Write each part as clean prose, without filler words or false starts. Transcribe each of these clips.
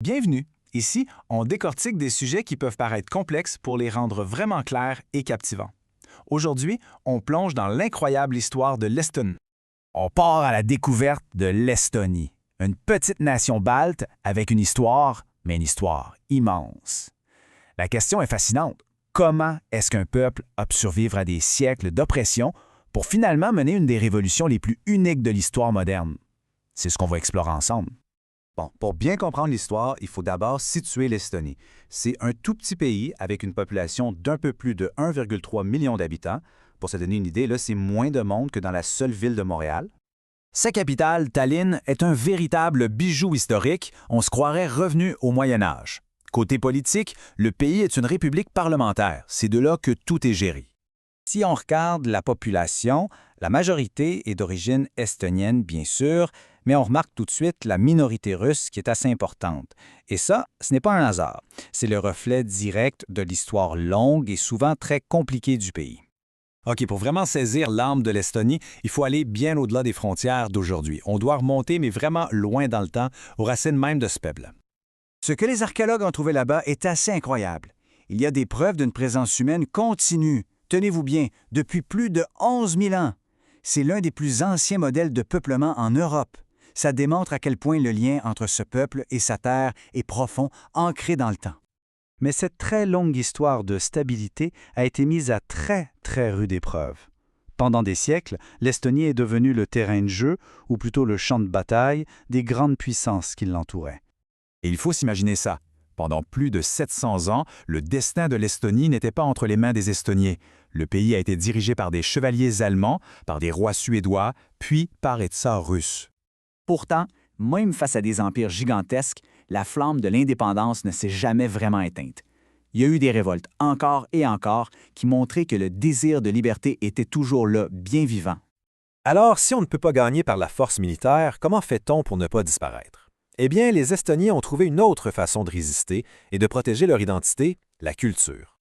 Bienvenue! Ici, on décortique des sujets qui peuvent paraître complexes pour les rendre vraiment clairs et captivants. Aujourd'hui, on plonge dans l'incroyable histoire de l'Estonie. On part à la découverte de l'Estonie, une petite nation balte avec une histoire, mais une histoire immense. La question est fascinante. Comment est-ce qu'un peuple a pu survivre à des siècles d'oppression pour finalement mener une des révolutions les plus uniques de l'histoire moderne? C'est ce qu'on va explorer ensemble. Bon, pour bien comprendre l'histoire, il faut d'abord situer l'Estonie. C'est un tout petit pays avec une population d'un peu plus de 1,3 million d'habitants. Pour se donner une idée, là, c'est moins de monde que dans la seule ville de Montréal. Sa capitale, Tallinn, est un véritable bijou historique, on se croirait revenu au Moyen Âge. Côté politique, le pays est une république parlementaire, c'est de là que tout est géré. Si on regarde la population, la majorité est d'origine estonienne, bien sûr, mais on remarque tout de suite la minorité russe qui est assez importante. Et ça, ce n'est pas un hasard. C'est le reflet direct de l'histoire longue et souvent très compliquée du pays. OK, pour vraiment saisir l'âme de l'Estonie, il faut aller bien au-delà des frontières d'aujourd'hui. On doit remonter, mais vraiment loin dans le temps, aux racines même de ce peuple. Ce que les archéologues ont trouvé là-bas est assez incroyable. Il y a des preuves d'une présence humaine continue, tenez-vous bien, depuis plus de 11 000 ans. C'est l'un des plus anciens modèles de peuplement en Europe. Ça démontre à quel point le lien entre ce peuple et sa terre est profond, ancré dans le temps. Mais cette très longue histoire de stabilité a été mise à très rude épreuve. Pendant des siècles, l'Estonie est devenue le terrain de jeu, ou plutôt le champ de bataille, des grandes puissances qui l'entouraient. Et il faut s'imaginer ça. Pendant plus de 700 ans, le destin de l'Estonie n'était pas entre les mains des Estoniens. Le pays a été dirigé par des chevaliers allemands, par des rois suédois, puis par des tsars russes. Pourtant, même face à des empires gigantesques, la flamme de l'indépendance ne s'est jamais vraiment éteinte. Il y a eu des révoltes, encore et encore, qui montraient que le désir de liberté était toujours là, bien vivant. Alors, si on ne peut pas gagner par la force militaire, comment fait-on pour ne pas disparaître? Eh bien, les Estoniens ont trouvé une autre façon de résister et de protéger leur identité, la culture.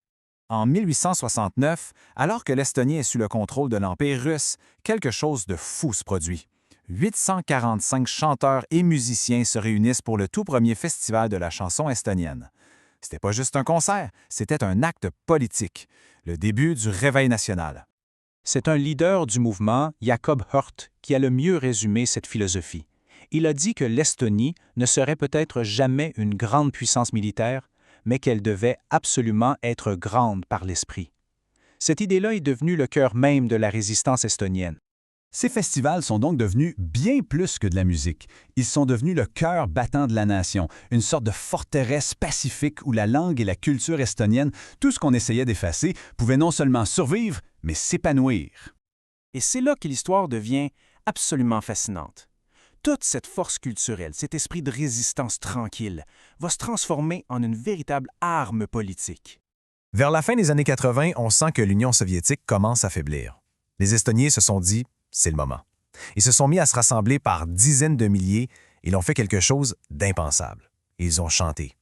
En 1869, alors que l'Estonie est sous le contrôle de l'Empire russe, quelque chose de fou se produit. 845 chanteurs et musiciens se réunissent pour le tout premier festival de la chanson estonienne. C'était pas juste un concert, c'était un acte politique, le début du réveil national. C'est un leader du mouvement, Jakob Hurt, qui a le mieux résumé cette philosophie. Il a dit que l'Estonie ne serait peut-être jamais une grande puissance militaire, mais qu'elle devait absolument être grande par l'esprit. Cette idée-là est devenue le cœur même de la résistance estonienne. Ces festivals sont donc devenus bien plus que de la musique. Ils sont devenus le cœur battant de la nation, une sorte de forteresse pacifique où la langue et la culture estonienne, tout ce qu'on essayait d'effacer, pouvaient non seulement survivre, mais s'épanouir. Et c'est là que l'histoire devient absolument fascinante. Toute cette force culturelle, cet esprit de résistance tranquille, va se transformer en une véritable arme politique. Vers la fin des années 80, on sent que l'Union soviétique commence à faiblir. Les Estoniens se sont dit « c'est le moment ». Ils se sont mis à se rassembler par dizaines de milliers et l'ont fait quelque chose d'impensable. Ils ont chanté.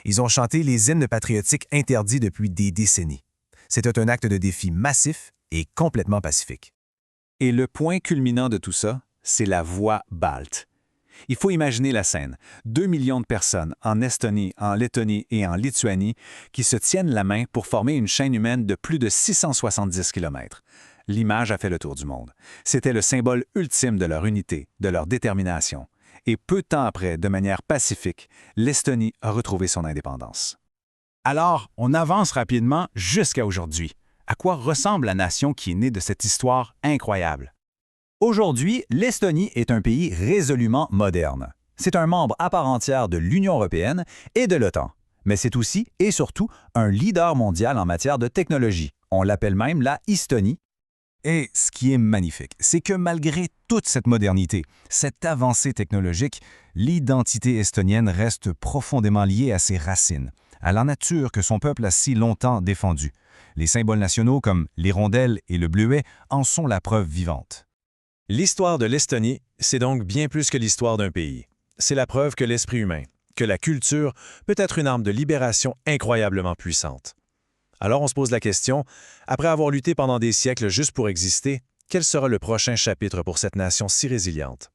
Ils ont chanté les hymnes patriotiques interdits depuis des décennies. C'était un acte de défi massif et complètement pacifique. Et le point culminant de tout ça, c'est la voix balte. Il faut imaginer la scène. 2 millions de personnes en Estonie, en Lettonie et en Lituanie qui se tiennent la main pour former une chaîne humaine de plus de 670 km. L'image a fait le tour du monde. C'était le symbole ultime de leur unité, de leur détermination. Et peu de temps après, de manière pacifique, l'Estonie a retrouvé son indépendance. Alors, on avance rapidement jusqu'à aujourd'hui. À quoi ressemble la nation qui est née de cette histoire incroyable? Aujourd'hui, l'Estonie est un pays résolument moderne. C'est un membre à part entière de l'Union européenne et de l'OTAN. Mais c'est aussi et surtout un leader mondial en matière de technologie. On l'appelle même la Estonie. Et ce qui est magnifique, c'est que malgré toute cette modernité, cette avancée technologique, l'identité estonienne reste profondément liée à ses racines, à la nature que son peuple a si longtemps défendue. Les symboles nationaux comme l'hirondelle et le bleuet en sont la preuve vivante. L'histoire de l'Estonie, c'est donc bien plus que l'histoire d'un pays. C'est la preuve que l'esprit humain, que la culture peut être une arme de libération incroyablement puissante. Alors on se pose la question, après avoir lutté pendant des siècles juste pour exister, quel sera le prochain chapitre pour cette nation si résiliente?